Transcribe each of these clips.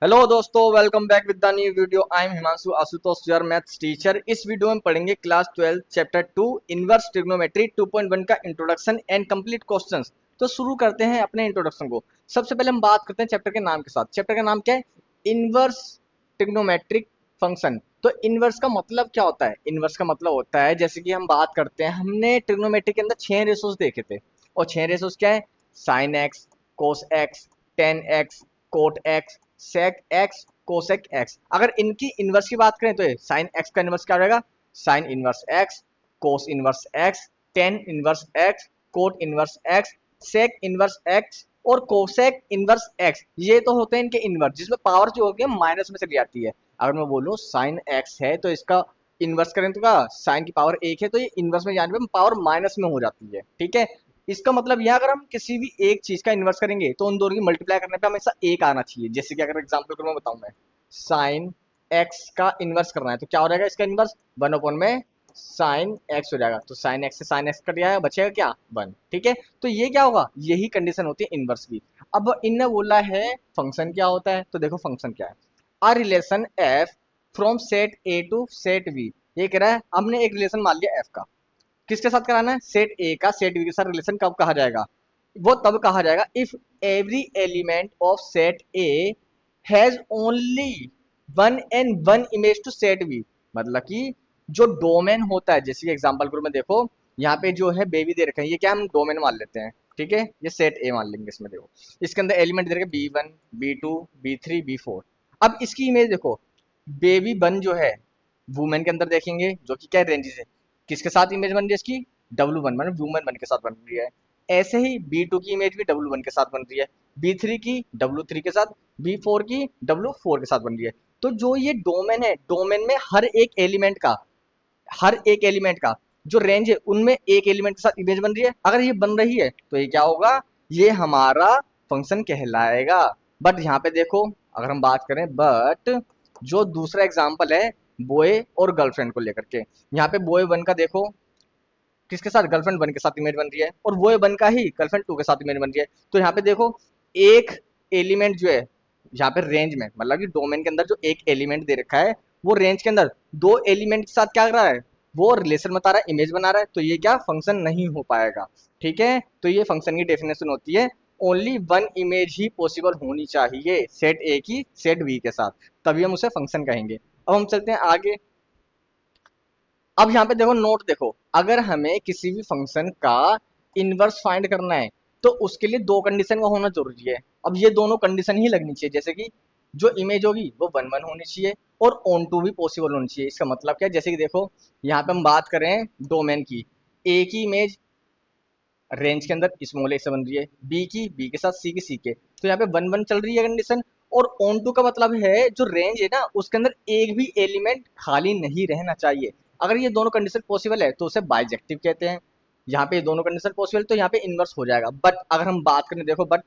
Hello दोस्तों, welcome back with the new video. I am Himanshu Ashutosh, your maths teacher. इस video में पढ़ेंगे class 12 chapter 2 inverse trigonometry 2.1 का introduction and complete questions. तो शुरू करते हैं अपने इंट्रोडक्शन को। सबसे पहले हम बात करते हैं चैप्टर के नाम के साथ। चैप्टर का नाम क्या है? Inverse trigonometric function. तो इनवर्स का मतलब क्या होता है? इनवर्स का मतलब होता है, जैसे कि हम बात करते हैं, हमने ट्रिग्नोमेट्री के अंदर 6 रेशोज देखे थे। और 6 रेशोज क्या है? Sine x, cos x, tan x, cot x, sec x, cosec x. अगर इनकी इनवर्स की बात करें तो ये साइन एक्स का इनवर्स क्या रहेगा? Sine inverse x, cos inverse x, tan inverse x, cot inverse x, sec inverse x और कोसेक इनवर्स एक्स। ये तो होते हैं इनके इनवर्स, जिसमें पावर जो होती है माइनस में चली जाती है। अगर मैं बोलूँ साइन एक्स है तो इसका इनवर्स करें तो क्या, साइन की पावर एक है तो ये इनवर्स में जाने पे पावर माइनस में हो जाती है। ठीक है, इसका मतलब यह, अगर हम किसी भी एक चीज का इन्वर्स करेंगे तो उन दोनों की मल्टीप्लाई करने पे हमेशा एक आना चाहिए। जैसे कि अगर एग्जांपल को मैं बताऊं, मैं साइन एक्स का इन्वर्स करना है तो क्या हो जाएगा? इसका इन्वर्स वन अपॉन में साइन एक्स हो जाएगा। तो साइन एक्स से साइन एक्स कट जाएगा, बचेगा क्या? वन। ठीक है, तो ये क्या होगा? यही कंडीशन होती है इन्वर्स की। अब इनने बोला है फंक्शन क्या होता है, तो देखो फंक्शन क्या है। A relation f from set A to set B. ये कह रहा है हमने एक रिलेशन मान लिया एफ का। किसके साथ कराना है? सेट ए का सेट बी के साथ रिलेशन कब कहा जाएगा? वो तब कहा जाएगा if every element of set A has only one and one image to set B. मतलब कि जो डोमेन होता है, जैसे कि एग्जांपल के रूप में देखो, यहाँ पे जो है बेबी दे रखे हैं, ये क्या हम डोमेन मान लेते हैं। ठीक है, ये सेट ए मान लेंगे। इसमें देखो, इसके अंदर एलिमेंट दे रखे B one, B two, B three, B four. अब इसकी इमेज देखो, बेबी वन जो है वुमेन के अंदर देखेंगे, जो कि क्या रेंजेस है, किसके साथ इमेज बन रही है इसकी? डब्लू वन, मतलब वुमेन वन के साथ बन रही है। ऐसे ही बी टू की इमेज भी डब्लू वन के साथ बन रही है, बी थ्री की डब्लू थ्री के साथ, बी फोर की डब्लू फोर के साथ बन रही है। तो जो ये डोमेन है, डोमेन में हर एक एलिमेंट का जो रेंज है, उनमें एक एलिमेंट के साथ इमेज बन रही है। अगर ये बन रही है तो ये क्या होगा? ये हमारा फंक्शन कहलाएगा। बट यहाँ पे देखो, अगर हम बात करें, बट जो दूसरा एग्जाम्पल है बॉय और गर्लफ्रेंड को लेकर के, यहाँ पे बॉय वन का देखो किसके साथ? गर्लफ्रेंड वन के साथ इमेज बन रही है, और बॉय वन का ही गर्लफ्रेंड टू के साथ इमेज बन रही है। तो यहाँ पे देखो, एक एलिमेंट जो है यहाँ पे रेंज में, मतलब कि डोमेन के अंदर जो एक एलिमेंट दे रखा है, वो रेंज के अंदर दो एलिमेंट के साथ क्या कर रहा है? वो रिलेशन बता रहा है, इमेज बना रहा है। तो ये क्या फंक्शन नहीं हो पाएगा। ठीक है, तो ये फंक्शन की डेफिनेशन होती है, ओनली वन इमेज ही पॉसिबल होनी चाहिए सेट ए की सेट बी के साथ, तभी हम उसे फंक्शन कहेंगे। अब हम चलते हैं आगे। अब यहाँ पे देखो, नोट देखो, अगर हमें किसी भी फंक्शन का इनवर्स फाइंड करना है तो उसके लिए दो कंडीशन का होना जरूरी है। अब ये दोनों कंडीशन ही लगनी चाहिए, जैसे कि जो इमेज होगी वो वन वन होनी चाहिए और ऑन टू भी पॉसिबल होनी चाहिए। इसका मतलब क्या है? जैसे कि देखो, यहाँ पे हम बात करें डोमेन की, ए की इमेज रेंज के अंदर स्मॉल ए से बन रही है, बी की बी के साथ, सी की सी के, तो यहाँ पे वन वन चल रही है कंडीशन। और ऑन टू का मतलब है जो रेंज है ना, उसके अंदर एक भी एलिमेंट खाली नहीं रहना चाहिए। अगर ये दोनों कंडीशन पॉसिबल है तो उसे बाइजेक्टिव कहते हैं। यहाँ पे ये दोनों कंडीशन पॉसिबल, तो यहाँ पे इनवर्स हो जाएगा। बट अगर हम बात करें, देखो, बट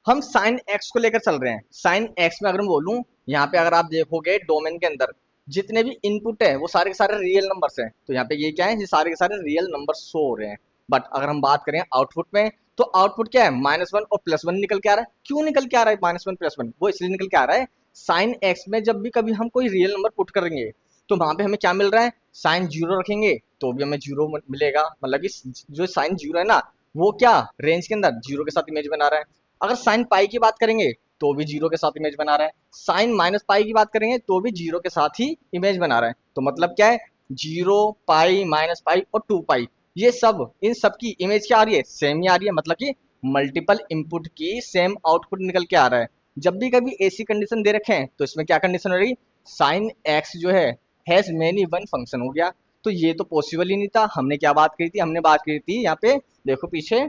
हम साइन एक्स को लेकर चल रहे हैं। साइन एक्स में अगर मैं बोलूं, यहाँ पे अगर आप देखोगे डोमेन के अंदर जितने भी इनपुट है वो सारे के सारे रियल नंबर्स हैं। तो यहाँ पे ये क्या है? ये सारे के सारे रियल नंबर शो हो रहे हैं। बट अगर हम बात करें आउटपुट में, तो आउटपुट क्या है? माइनस वन और प्लस वन निकल के आ रहा है। क्यों निकल के आ रहा है माइनस वन प्लस वन? वो इसलिए निकल के आ रहा है, साइन एक्स में जब भी कभी हम कोई रियल नंबर पुट करेंगे तो वहां पे हमें क्या मिल रहा है? साइन जीरो रखेंगे तो भी हमें जीरो मिलेगा। मतलब कि जो साइन जीरो है ना, वो क्या रेंज के अंदर जीरो के साथ इमेज बना रहा है। अगर साइन पाई की बात करेंगे तो भी जीरो के साथ इमेज बना रहा है। साइन माइनस पाई की बात करेंगे तो भी जीरो के साथ ही इमेज बना रहा है। तो मतलब क्या है? जीरो, पाई, माइनस पाई और टू पाई, ये सब, इन सब की इमेज क्या आ रही है? सेम ही आ रही है। मतलब कि मल्टीपल इनपुट की सेम आउटपुट निकल के आ रहा है। जब भी कभी ऐसी कंडीशन दे रखे हैं तो इसमें क्या कंडीशन हो रही? साइन एक्स जो है हैज मेनी वन फंक्शन हो गया। तो ये तो पॉसिबल ही नहीं था। हमने क्या बात करी थी? हमने बात करी थी, यहाँ पे देखो पीछे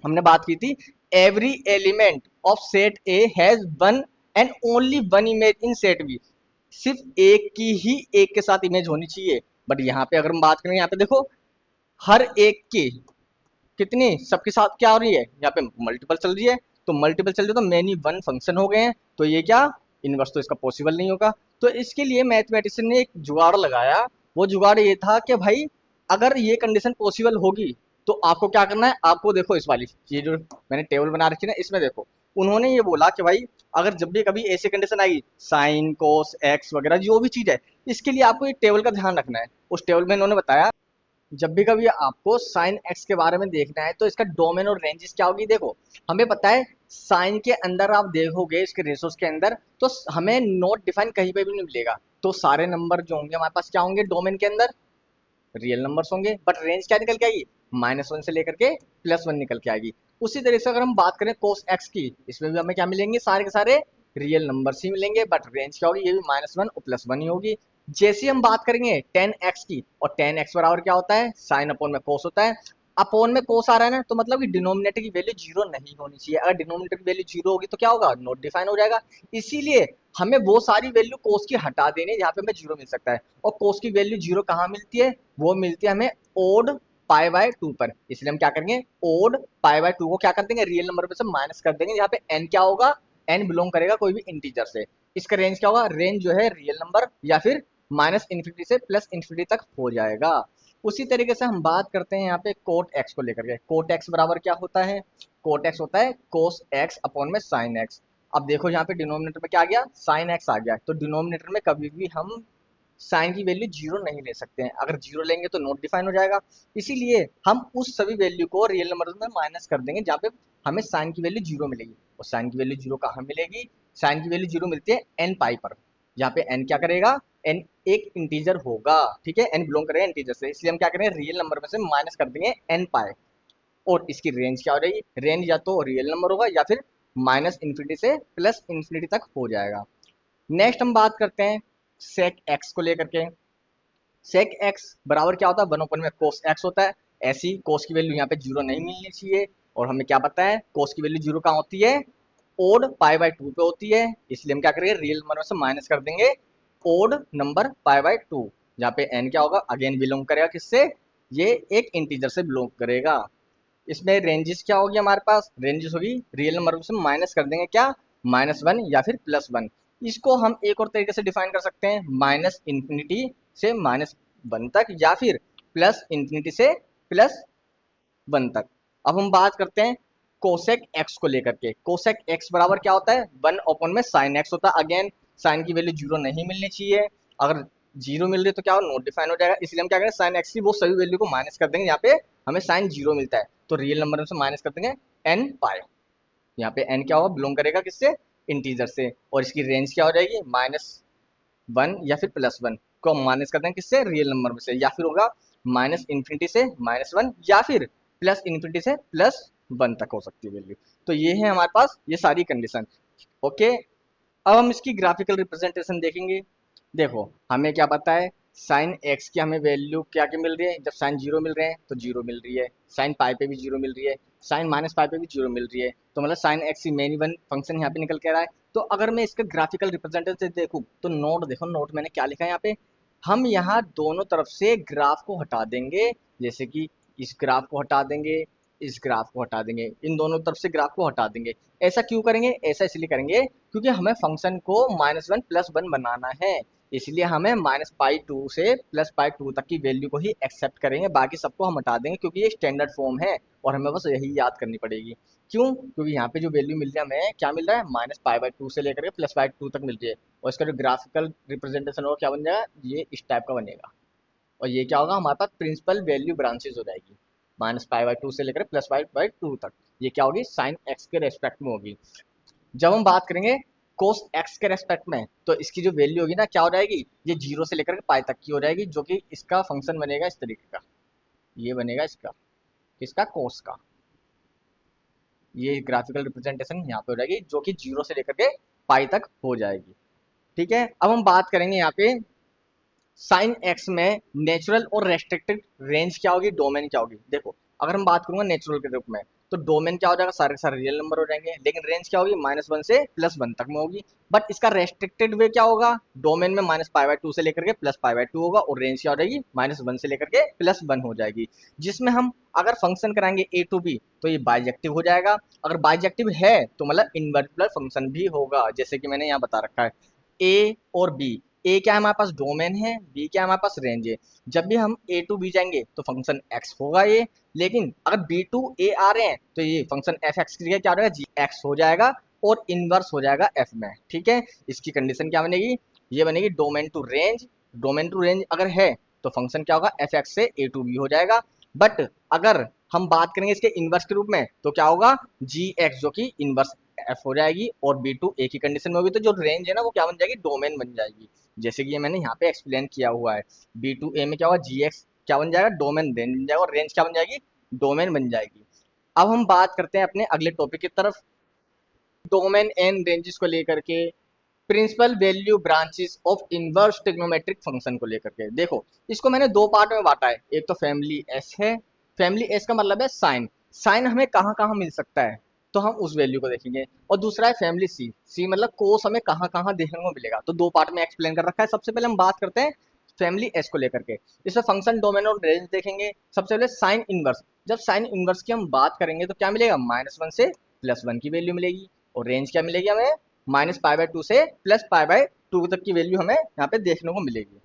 हमने बात की थी, every element of set A has one and only one image in set B. सिर्फ एक की ही एक के साथ इमेज होनी चाहिए। बट यहाँ पे अगर हम बात करें, यहाँ पे देखो, हर एक की कितनी, सबके साथ क्या हो रही है? यहाँ पे मल्टीपल चल रही है। तो मल्टीपल चल रही है तो मेनी वन फंक्शन हो गए हैं। तो ये क्या, इनवर्स तो इसका पॉसिबल नहीं होगा। तो इसके लिए मैथमेटिशियन ने एक जुगाड़ लगाया। वो जुगाड़ ये था कि भाई, अगर ये कंडीशन पॉसिबल होगी तो आपको क्या करना है? आपको देखो, इस वाली ये जो मैंने टेबल बना रखी है ना, इसमें देखो, उन्होंने ये बोला कि भाई अगर जब भी कभी ऐसी कंडीशन आएगी साइन कोस एक्स वगैरह जो भी चीज़ है, इसके लिए आपको एक टेबल का ध्यान रखना है। उस टेबल में इन्होंने बताया जब भी कभी आपको साइन एक्स के बारे में देखना है तो इसका डोमेन और रेंजेस क्या होगी। देखो हमें पता है साइन के अंदर आप देखोगे इसके रेशोस के अंदर तो हमें नोट डिफाइन कहीं पे भी नहीं मिलेगा, तो सारे नंबर जो होंगे हमारे पास क्या होंगे डोमेन के अंदर रियल नंबर्स होंगे, बट रेंज क्या निकल के आएगी -1 से लेकर के +1 निकल के आएगी। उसी तरीके से अगर हम बात करें कोस एक्स की, इसमें भी हमें क्या मिलेंगे सारे के सारे रियल नंबर्स ही मिलेंगे, बट रेंज क्या होगी ये भी -1 और +1 ही होगी। जैसे हम बात करेंगे टेन एक्स की, और टेन एक्स बराबर क्या होता है साइन अपॉन में कोस होता है। अपोन में कोस आ रहा है ना, तो मतलब कि डिनोमिनेटर की वैल्यू जीरो नहीं होनी चाहिए। अगर डिनोमिनेटर की वैल्यू जीरो होगी तो क्या होगा नोट डिफाइन हो जाएगा। इसीलिए हमें वो सारी वैल्यू कोस की हटा देनी है जहाँ पे हमें जीरो मिल सकता है। और कोस की वैल्यू जीरो कहाँ मिलती है, वो मिलती है हमें ओड पाई बाय टू पर। इसलिए हम क्या करेंगे ओड पाई बाय टू को क्या कर देंगे रियल नंबर में से माइनस कर देंगे, जहाँ पे एन क्या होगा एन बिलोंग करेगा कोई भी इंटीजर से। इसका रेंज क्या होगा, रेंज जो है रियल नंबर या फिर -इन्फिनिटी से +इन्फिनिटी तक हो जाएगा। उसी तरीके से हम बात करते हैं यहाँ पे कोट एक्स को लेकर के। कोट एक्स बराबर क्या होता है, कोट एक्स होता है कोस एक्स अपॉन में साइन एक्स। अब देखो यहाँ पे डिनोमिनेटर में क्या आ गया साइन एक्स आ गया, तो डिनोमिनेटर में कभी भी हम साइन की वैल्यू जीरो नहीं ले सकते हैं। अगर जीरो लेंगे तो नोट डिफाइन हो जाएगा। इसीलिए हम उस सभी वैल्यू को रियल नंबर में माइनस कर देंगे जहाँ पे हमें साइन की वैल्यू जीरो मिलेगी। और साइन की वैल्यू जीरो कहाँ मिलेगी, साइन की वैल्यू जीरो मिलती है एन पाई पर, जहाँ पे एन क्या करेगा एन एक इंटीजर होगा। ठीक है एन बिलोंग करेगा इंटीजर से, इसलिए हम क्या करेंगे रियल नंबर में से माइनस कर देंगे एन पाई। और इसकी रेंज क्या हो जाएगी, रेंज या तो रियल नंबर होगा या फिर -इन्फिनिटी से +इन्फिनिटी तक हो जाएगा। नेक्स्ट हम बात करते हैं सेक एक्स को लेकर के। सेक एक्स बराबर क्या होता है 1 में कोस एक्स होता है। ऐसी कोस की वैल्यू यहाँ पे जीरो नहीं मिलनी चाहिए, और हमें क्या पता है कोस की वैल्यू जीरो कहाँ होती है ओड पाई बाय टू पे होती है। इसलिए हम क्या करेंगे रियल नंबर में से माइनस कर देंगे odd number pi by two, जहाँ पे एन क्या होगा अगेन बिलोंग करेगा किससे, ये एक इंटीजर से बिलोंग करेगा। इसमें रेंजेस क्या होगी हमारे पास, रेंजेस होगी रियल नंबर से माइनस कर देंगे क्या -1 या फिर +1। इसको हम एक और तरीके से डिफाइन कर सकते हैं -इन्फिनिटी से -1 तक या फिर +इन्फिनिटी से +1 तक। अब हम बात करते हैं कोसेक एक्स को लेकर के। कोसेक एक्स बराबर क्या होता है 1 में साइन एक्स होता है। अगेन साइन की वैल्यू जीरो नहीं मिलनी चाहिए, अगर जीरो मिल रही है तो क्या हो नोट डिफाइन हो जाएगा। इसलिए हम क्या करें साइन एक्स की वो सभी वैल्यू को माइनस कर देंगे यहाँ पे हमें साइन जीरो मिलता है, तो रियल नंबर में से माइनस कर देंगे एन पाई। यहाँ पे एन क्या होगा बिलोंग करेगा किससे इंटीजर से, और इसकी रेंज क्या हो जाएगी -1 या फिर +1 को हम माइनस कर देंगे किससे रियल नंबर में से, या फिर होगा -इन्फिनिटी से -1 या फिर +इन्फिनिटी से +1 तक हो सकती है वैल्यू। तो ये है हमारे पास ये सारी कंडीशन। ओके अब हम इसकी ग्राफिकल रिप्रेजेंटेशन देखेंगे। देखो हमें क्या पता है साइन एक्स की हमें वैल्यू क्या क्या मिल रही है, जब साइन जीरो मिल रहे हैं तो जीरो मिल रही है, साइन पाई पे भी जीरो मिल रही है, साइन माइनस पाई पे भी जीरो मिल रही है, तो मतलब साइन एक्स की मेन वन फंक्शन यहाँ पे निकल के आ रहा है। तो अगर मैं इसका ग्राफिकल रिप्रेजेंटेशन देखूँ तो नोट देखो, नोट मैंने क्या लिखा है यहाँ पे, हम यहाँ दोनों तरफ से ग्राफ को हटा देंगे, जैसे कि इस ग्राफ को हटा देंगे, इस ग्राफ को हटा देंगे, इन दोनों तरफ से ग्राफ को हटा देंगे। ऐसा क्यों करेंगे, ऐसा इसलिए करेंगे क्योंकि हमें फंक्शन को -1 +1 बनाना है। इसलिए हमें -π2 से +π2 तक की वैल्यू को ही एक्सेप्ट करेंगे, बाकी सबको हम हटा देंगे क्योंकि ये स्टैंडर्ड फॉर्म है और हमें बस यही याद करनी पड़ेगी। क्यों, क्योंकि यहाँ पे जो वैल्यू मिल रही है हमें क्या मिल रहा है -π/2 से लेकर के +π2 तक मिल रही है, और इसका जो ग्राफिकल रिप्रेजेंटेशन होगा क्या बन जाएगा ये इस टाइप का बनेगा। और ये क्या होगा हमारे पास प्रिंसिपल वैल्यू ब्रांचेज हो जाएगी -π/2 से लेकर +π/2 तक। ये क्या होगी साइन एक्स के रेस्पेक्ट में होगी। जब हम बात करेंगे कोस एक्स के रेस्पेक्ट में तो इसकी जो वैल्यू होगी ना क्या हो जाएगी, ये जीरो से लेकर के पाई तक की हो जाएगी, जो कि इसका फंक्शन बनेगा इस तरीके का, ये बनेगा इसका कोस का, ये ग्राफिकल रिप्रेजेंटेशन यहाँ पे हो जाएगी जो कि जीरो से लेकर के पाई तक हो जाएगी। ठीक है अब हम बात करेंगे यहाँ पे साइन एक्स में नेचुरल और रेस्ट्रिक्टेड रेंज क्या होगी, डोमेन क्या होगी। देखो अगर हम बात करूंगा नेचुरल के रूप में तो डोमेन क्या हो जाएगा सारे सारे रियल नंबर हो जाएंगे, लेकिन रेंज क्या होगी -1 से +1 तक में होगी। बट इसका रेस्ट्रिक्टेड वे क्या होगा, डोमेन में -π/2 से लेकर के +π/2 होगा, और रेंज क्या हो जाएगी -1 से लेकर के +1 हो जाएगी। जिसमें हम अगर फंक्शन कराएंगे a टू b तो ये बाइजेक्टिव हो जाएगा, अगर बाइजेक्टिव है तो मतलब इनवर्टिबल फंक्शन भी होगा, जैसे कि मैंने यहाँ बता रखा है a और b। ए क्या है हमारे पास डोमेन है, बी क्या है हमारे पास रेंज है। जब भी हम ए टू बी जाएंगे तो फंक्शन एक्स होगा ये, लेकिन अगर बी टू ए आ रहे हैं तो ये फंक्शन एफ एक्स की जगह क्या हो जाएगा जी एक्स हो जाएगा। और इनवर्स हो जाएगा एफ में। ठीक है, इसकी कंडीशन क्या बनेगी, ये बनेगी domain to range. Domain to range अगर है तो फंक्शन क्या होगा, एफ एक्स से ए टू बी हो जाएगा। बट अगर हम बात करेंगे इसके इनवर्स के रूप में तो क्या होगा, जी एक्स जो कि इनवर्स एफ हो जाएगी, और बी टू ए की कंडीशन में होगी तो जो रेंज है ना वो क्या बन जाएगी, डोमेन बन जाएगी। जैसे कि ये मैंने यहाँ पे एक्सप्लेन किया हुआ है, बी टू ए में क्या होगा, जी एक्स क्या बन जाएगा, डोमेन रेंज बन जाएगा, और रेंज क्या बन जाएगी, डोमेन बन जाएगी। अब हम बात करते हैं अपने अगले टॉपिक की तरफ, डोमेन एंड रेंजेस को लेकर के, principal value branches of inverse trigonometric function को लेकर के। देखो इसको मैंने दो पार्ट में बांटा है, एक तो फैमिली एस है, फैमिली एस का मतलब है साइन, साइन हमें कहाँ कहाँ मिल सकता है तो हम उस वैल्यू को देखेंगे, और दूसरा है फैमिली सी, सी मतलब कोस हमें कहाँ कहाँ देखने को मिलेगा, तो दो पार्ट में एक्सप्लेन कर रखा है। सबसे पहले हम बात करते हैं फैमिली एस को लेकर के, इसमें फंक्शन डोमेन और रेंज देखेंगे। सबसे पहले साइन इनवर्स, जब साइन इनवर्स की हम बात करेंगे तो क्या मिलेगा, -1 से +1 की वैल्यू मिलेगी, और रेंज क्या मिलेगी हमें, -π/2 से +π/2 तक की वैल्यू हमें यहाँ पे देखने को मिलेगी।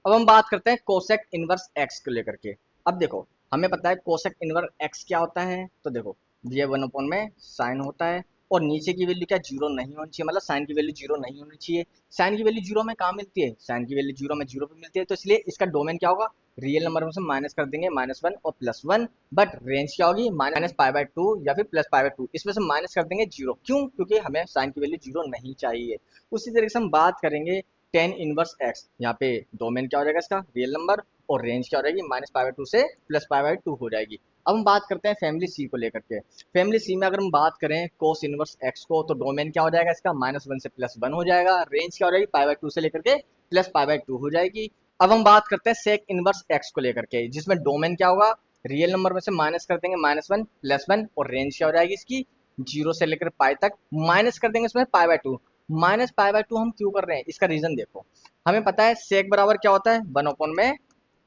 अब हम बात करते हैं कोसेक इनवर्स एक्स को लेकर के। अब देखो हमें पता है कोसेक इनवर्स एक्स क्या होता है, तो देखो ये 1 में साइन होता है, और नीचे की वैल्यू क्या, जीरो नहीं होनी चाहिए, मतलब साइन की वैल्यू जीरो नहीं होनी चाहिए। साइन की वैल्यू जीरो में कहाँ मिलती है, साइन की वैल्यू जीरो में जीरो पे मिलती है, तो इसलिए इसका डोमेन क्या होगा, रियल नंबर में से माइनस कर देंगे -1 और +1, बट रेंज क्या होगी, -π/2 या फिर +π/2, इसमें से माइनस कर देंगे जीरो, क्यों, क्योंकि हमें साइन की वैल्यू जीरो नहीं चाहिए। उसी तरीके से हम बात करेंगे टेन इनवर्स एक्स, यहाँ पे डोमेन क्या हो जाएगा इसका, रियल नंबर, और रेंज क्या हो जाएगी, -π/2 से +π/2 हो जाएगी। अब हम बात करते हैं फैमिली सी को लेकर के। फैमिली सी में अगर हम बात करें कोस इनवर्स एक्स को, तो डोमेन क्या हो जाएगा इसका, -1 से +1 हो जाएगा, रेंज क्या हो जाएगी, π/2 से लेकर के +π/2 हो जाएगी। अब हम बात करते हैं सेक इनवर्स एक्स को लेकर के, जिसमें डोमेन क्या होगा, रियल नंबर में से माइनस कर देंगे -1 +1, और रेंज क्या हो जाएगी इसकी, जीरो से लेकर पाई तक, माइनस कर देंगे इसमें π/2। -π/2 हम क्यों कर रहे हैं, इसका रीजन देखो, हमें पता है सेक बराबर क्या होता है, 1 में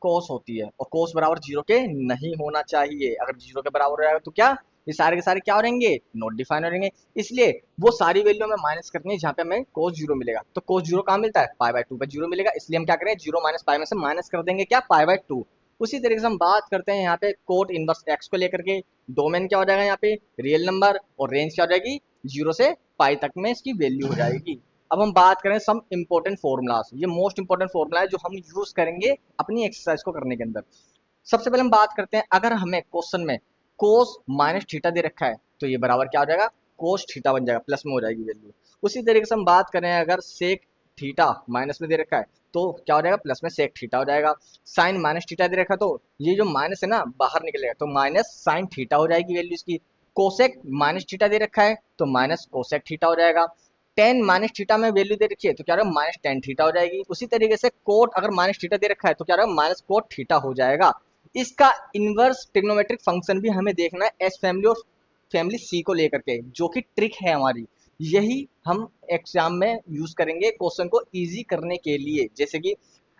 कोस होती है, और कोस बराबर जीरो के नहीं होना चाहिए, अगर जीरो के बराबर हो जाएगा तो क्या, ये सारे के सारे क्या हो रहेंगे, नॉट डिफाइन हो रहेंगे। इसलिए वो सारी वैल्यू हमें माइनस करनी है जहाँ पे हमें कोस जीरो मिलेगा, तो कोस जीरो कहाँ मिलता है, π/2 पे जीरो मिलेगा, इसलिए हम क्या करें, जीरो माइनस पाई में से माइनस कर देंगे क्या, π/2। उसी तरीके से हम बात करते हैं यहाँ पे कोट इनवर्स एक्स को लेकर के, डोमेन क्या हो जाएगा यहाँ पे, रियल नंबर, और रेंज क्या हो जाएगी, जीरो से पाई तक में इसकी वैल्यू हो जाएगी। अब हम बात करें सम इंपॉर्टेंट फॉर्मूलाज, ये मोस्ट इंपॉर्टेंट फॉर्मूला है जो हम यूज करेंगे अपनी एक्सरसाइज को करने के अंदर। सबसे पहले हम बात करते हैं, अगर हमें क्वेश्चन में कोस -θ दे रखा है तो ये बराबर क्या हो जाएगा, कोस थीटा बन जाएगा, प्लस में हो जाएगी वैल्यू। उसी तरीके से हम बात करें अगर सेक थीटा माइनस में दे रखा है तो क्या हो जाएगा, प्लस में सेक थीटा हो जाएगा। साइन -θ दे रखा है तो ये जो माइनस है ना बाहर निकलेगा, तो माइनस साइन थीटा हो जाएगी वैल्यू इसकी। कोसेक -θ दे रखा है तो माइनस कोसेक थीटा हो जाएगा। टेन -θ में वैल्यू दे रखी है तो क्या होगा, -tan थीटा हो जाएगी। उसी तरीके से कोट अगर -θ दे रखा है तो क्या होगा, -कोट थीटा हो जाएगा। इसका इनवर्स ट्रिग्नोमेट्रिक फंक्शन भी हमें देखना है एस फैमिली और फैमिली सी को लेकर के, जो कि ट्रिक है हमारी, यही हम एग्जाम में यूज करेंगे क्वेश्चन को इजी करने के लिए। जैसे कि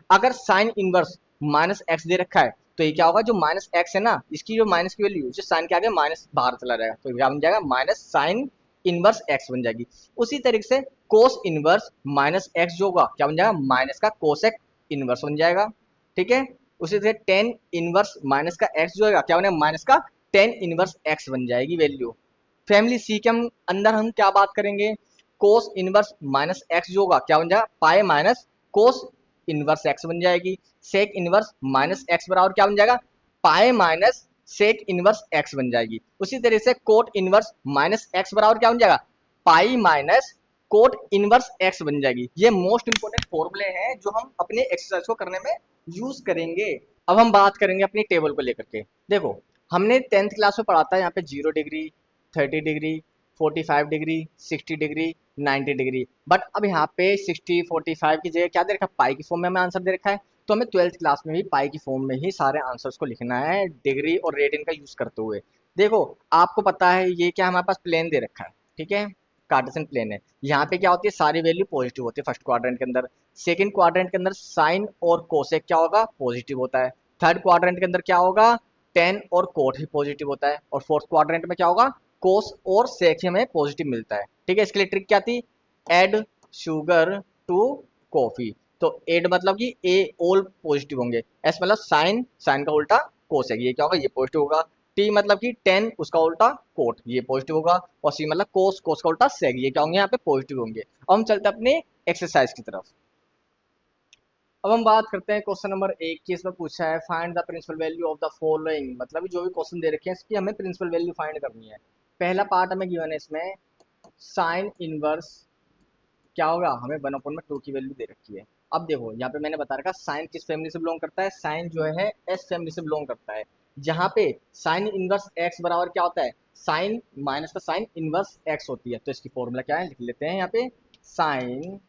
अगर साइन इनवर्स -x दे रखा है तो ये क्या होगा, जो -x है ना इसकी जो माइनस की वैल्यू, जो साइन के आगे माइनस बाहर चला जाएगा तो क्या बन जाएगा, -sin इनवर्स x बन जाएगी। उसी तरीके से कोस इनवर्स -x जो होगा क्या बन जाएगा, माइनस का कोसेक इनवर्स बन जाएगा। ठीक है, उसी तरह टेन इनवर्स माइनस का x जो है क्या बनेगा, माइनस का टेन इनवर्स x बन जाएगी वैल्यू। फैमिली सी के अंदर हम क्या बात करेंगे, कोस इनवर्स -x जो होगा क्या बन जाएगा, pi minus cos inverse x बन जाएगी। सेक इनवर्स -x बराबर क्या बन जाएगा, pi minus sec inverse x बन जाएगी। उसी तरह से कोट इनवर्स -x बराबर क्या बन जाएगा, pi minus cot inverse x बन जाएगी। ये मोस्ट इंपोर्टेंट फॉर्मूले हैं जो हम अपने एक्सरसाइज को करने में यूज करेंगे। अब हम बात करेंगे अपनी टेबल को लेकर के। देखो हमने 10th क्लास में पढ़ा था यहाँ पे 0 degree, 30 degree, 45 degree, 60 degree, 90 degree, but अब यहाँ पे 60 45 की जगह क्या दे रखा है, पाई की फॉर्म में हमें आंसर दे रखा है, तो हमें 12th क्लास में भी पाई की फॉर्म में ही सारे आंसर्स को लिखना है डिग्री और रेडियन का यूज करते हुए। देखो आपको पता है ये क्या हमारे पास प्लेन दे रखा है, ठीक है, कार्टेशियन प्लेन है। यहाँ पे क्या होती है, सारी वैल्यू पॉजिटिव होती है फर्स्ट क्वाड्रेंट के अंदर। सेकंड क्वाड्रेंट के अंदर साइन और कोसेक क्या होगा, पॉजिटिव होता है। थर्ड क्वाड्रेंट के अंदर क्या होगा, टेन और कोट ही पॉजिटिव होता है। और फोर्थ क्वाड्रेंट में क्या होगा, कोस और सेक हमें पॉजिटिव मिलता है। ठीक है, इसके लिए ट्रिक क्या थी, एड शुगर टू कॉफी। तो एड मतलब कि ए ऑल पॉजिटिव होंगे, एस मतलब साइन, साइन का उल्टा कोसेक, ये क्या होगा, ये पॉजिटिव होगा। टी मतलब कि 10 उसका उल्टा कोट, ये पॉजिटिव होगा, और सी मतलब कोस, कोस का उल्टा सेग, ये क्या होंगे यहाँ पे पॉजिटिव होंगे। अब हम चलते हैं अपने एक्सरसाइज की तरफ। अब हम बात करते हैं क्वेश्चन नंबर 1 की। इसमें पूछा है find the principal value of the following, मतलब जो भी क्वेश्चन दे रखे हैं इसकी हमें प्रिंसिपल वैल्यू फाइंड करनी है। पहला पार्ट हमें गिवन है इसमें साइन इनवर्स क्या होगा, हमें 1/2 की वैल्यू दे रखी है। अब देखो यहाँ पे मैंने बता रखा साइन किस फैमिली से बिलोंग करता है, साइन जो है एस फैमिली से बिलोंग करता है। जहाँ पे साइन इनवर्स एक्स बराबर क्या होता है, साइन माइनस का साइन इनवर्स एक्स होती है। तो इसकी फॉर्मूला क्या है लिख लेते हैं यहाँ पे, साइन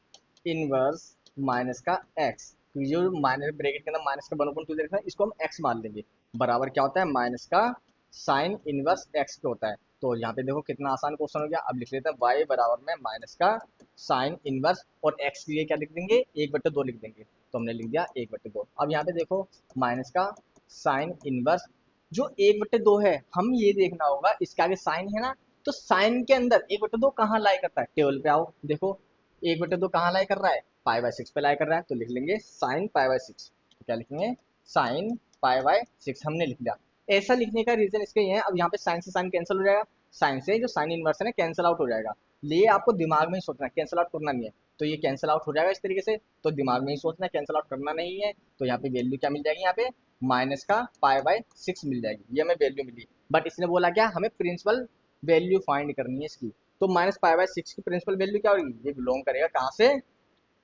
इनवर्स माइनस का एक्स, तो जो माइनस ब्रैकेट के अंदर माइनस का 1/2 दे रखा है इसको हम एक्स मान लेंगे, बराबर क्या होता है माइनस का साइन इनवर्स एक्स पे होता है। तो यहाँ पे देखो कितना आसान क्वेश्चन हो गया। अब लिख लेते हैं y बराबर में माइनस का साइन इनवर्स, और x के लिए क्या लिख देंगे 1/2 लिख देंगे, तो हमने लिख दिया 1/2। अब यहाँ पे देखो माइनस का साइन इनवर्स, जो 1/2 है हम ये देखना होगा इसके आगे साइन है ना, तो साइन के अंदर 1/2 कहाँ लाई करता है, टेबल पे आओ देखो 1/2 कहाँ लाई कर रहा है, पाई/6 पे लाई कर रहा है, तो लिख लेंगे साइन पाई/6। तो क्या लिखेंगे साइन पाई/6, हमने लिख दिया। ऐसा लिखने का रीजन इसके ये है, अब यहाँ पे साइन से साइन कैंसिल हो जाएगा, साइन से जो साइन इनवर्स है ना कैंसिल आउट हो जाएगा, लिए आपको दिमाग में ही सोचना है, कैंसिल आउट करना नहीं है। तो ये कैंसिल आउट हो जाएगा इस तरीके से, तो दिमाग में ही सोचना है, कैंसिल आउट करना नहीं है। तो यहाँ पे वैल्यू क्या मिल जाएगी, यहाँ पे माइनस का पाई/6 मिल जाएगी, ये हमें वैल्यू मिली। बट इसने बोला क्या, हमें प्रिंसिपल वैल्यू फाइंड करनी है इसकी। तो माइनस पाई/6 की प्रिंसिपल वैल्यू क्या होगी, ये बिलोंग करेगा कहाँ से,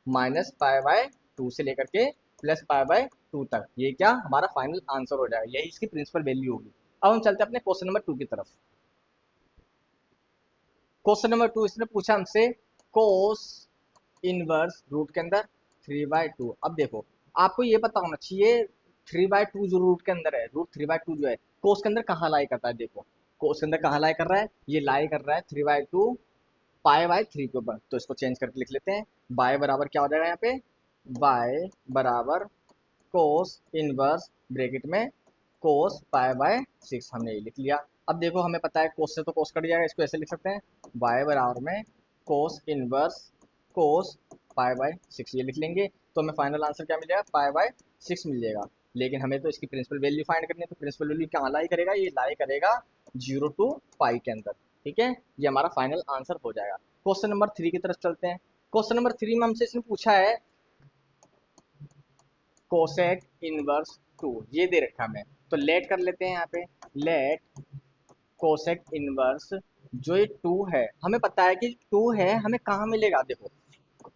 -π/2 से लेकर के +π/2 तक, ये क्या हमारा फाइनल आंसर हो जाएगा, यही इसकी प्रिंसिपल वैल्यू होगी। अब हम चलते हैं अपने क्वेश्चन नंबर 2 की तरफ। क्वेश्चन नंबर 2 इसने पूछा हमसे कोस इनवर्स रूट के अंदर 3/2। अब देखो आपको ये पता होना चाहिए 3/2 जो रूट के अंदर है, रूट 3/2 जो है कोस के अंदर कहाँ लाई करता है, देखो कोस के अंदर कहाँ लाई कर रहा है, ये लाई कर रहा है 3/2 पाई/3 के ऊपर। तो इसको चेंज करके लिख लेते हैं, बाय बराबर क्या हो जाएगा यहाँ पे, बाय बराबर कोस इनवर्स ब्रैकेट में कोस पाई/6, हमने ये लिख लिया। अब देखो हमें पता है कोस से तो कोस कट जाएगा, इसको ऐसे लिख सकते हैं बाय बराबर में कोस इनवर्स कोस पाई/6, ये लिख लेंगे। तो हमें फाइनल आंसर क्या मिलेगा, पाई/6 मिल जाएगा। लेकिन हमें तो इसकी प्रिंसिपल वैल्यू फाइंड करनी है, तो प्रिंसिपल वैल्यू कहाँ लाई करेगा, ये लाई करेगा 0 टू पाई के अंदर। ठीक है, ये हमारा फाइनल आंसर हो जाएगा। क्वेश्चन नंबर 3 की तरफ चलते हैं। क्वेश्चन नंबर 3 में हमसे इसने पूछा है कोसेक इनवर्स 2, ये दे रखा हमें, तो लेट कर लेते हैं यहाँ पे, लेट कोसेक इनवर्स जो ये 2 है, हमें पता है कि 2 है, हमें कहाँ मिलेगा, देखो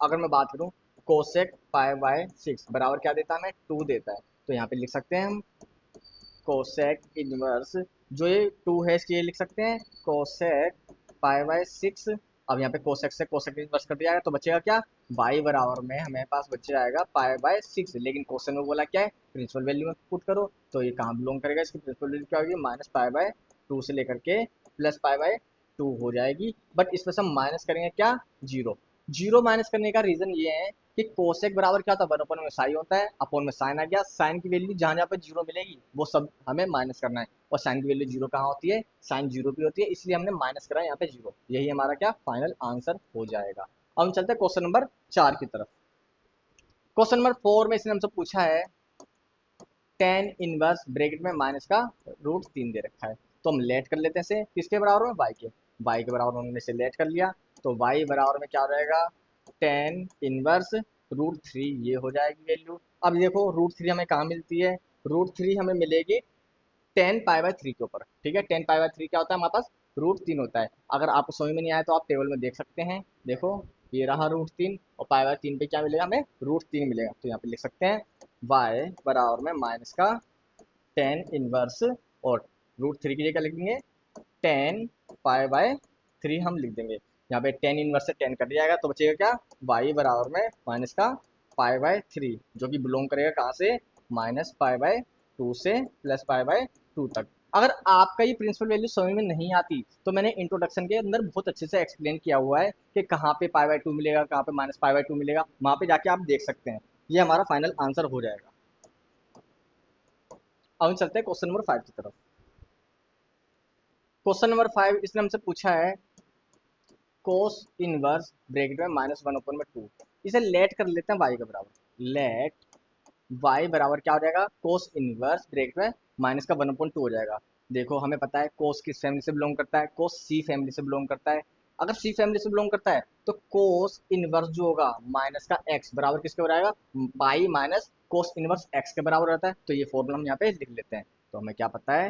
अगर मैं बात करूँ कोसेक पाई/6 बराबर क्या देता है, हमें 2 देता है। तो यहाँ पे लिख सकते हैं हम कोसेक इनवर्स जो ये 2 है इसकी ये लिख सकते हैं कोसेक पाई/6। अब यहाँ पे कोसेक से कोसेक इनवर्स कर दिया जाएगा, तो बचेगा क्या, y बराबर में हमें पास बच जाएगा पाई/6। लेकिन क्वेश्चन में बोला क्या है, प्रिंसिपल वैल्यू में पुट करो, तो ये कहाँ बिलोंग करेगा, इसकी प्रिंसिपल वैल्यू क्या होगी, -π/2 से लेकर के +π/2 हो जाएगी। बट इसमें से हम माइनस करेंगे क्या, जीरो। जीरो माइनस करने का रीजन ये है कि कोसेक बराबर क्या होता है, 1 में साइन होता है, अपॉन में साइन आ गया, साइन की वैल्यू जहाँ जहाँ पे जीरो मिलेगी वो सब हमें माइनस करना है, और साइन की वैल्यू जीरो कहाँ होती है, साइन जीरो भी होती है, इसलिए हमने माइनस करा है यहाँ पे जीरो, यही हमारा क्या फाइनल आंसर हो जाएगा। अब हम चलते हैं क्वेश्चन नंबर 4 की तरफ। क्वेश्चन नंबर 4 में इसने हमसे पूछा है टेन इनवर्स ब्रैकेट में माइनस का √3 दे रखा है, तो हम लेट कर लेते हैं इसे, किसके बराबर में, y के बराबर हमने इसे लेट कर लिया। तो y बराबर में क्या हो जाएगा, टेन इनवर्स √3, ये हो जाएगी वैल्यू। अब देखो √3 हमें कहाँ मिलती है, √3 हमें मिलेगी 10π/3 के ऊपर। ठीक है, 10π/3 क्या होता है हमारे पास, √3 होता है। अगर आपको समझ में नहीं आया तो आप टेबल में देख सकते हैं, देखो ये रहा √3, और π/3 पे क्या मिलेगा, हमें √3 मिलेगा। तो यहाँ पे लिख सकते हैं y बराबर में माइनस का 10 इनवर्स, और √3 की जगह लिख देंगे 10π/3 हम लिख देंगे। यहाँ पे 10 इनवर्स से 10 कट जाएगा, तो बचेगा क्या, y बराबर में माइनस का π/3, जो कि बिलोंग करेगा कहाँ से, -π/2 से +π/2 तक। अगर आपका ये प्रिंसिपल वैल्यू समझ में नहीं आती तो मैंने इंट्रोडक्शन के अंदर बहुत अच्छे से एक्सप्लेन किया हुआ है कि कहाँ पे π/2 मिलेगा, कहाँ पे -π/2 मिलेगा, वहाँ पे जाके आप देख सकते हैं। ये हमारा फाइनल आंसर हो जाएगा। अब हम चलते हैं क्वेश्चन नंबर 5 की तरफ। क्वेश्चन नंबर 5 इसने हमसे पूछा है कोस इनवर्स ब्रैकेट में -1/2, इसे लेट कर लेते हैं y के बराबर, लेट y बराबर क्या हो जाएगा, कोस इनवर्स ब्रैकेट में माइनस का 1/2 हो जाएगा। देखो हमें पता है कोस किस फैमिली से बिलोंग करता है, कोस सी फैमिली से बिलोंग करता है। अगर सी फैमिली से बिलोंग करता है तो कोस इनवर्स जो होगा माइनस का एक्स बराबर किसके बराबर आएगा, पाई माइनस कोस इनवर्स एक्स के बराबर रहता है। तो ये फॉर्मूला हम यहाँ पे लिख लेते हैं। तो हमें क्या पता है,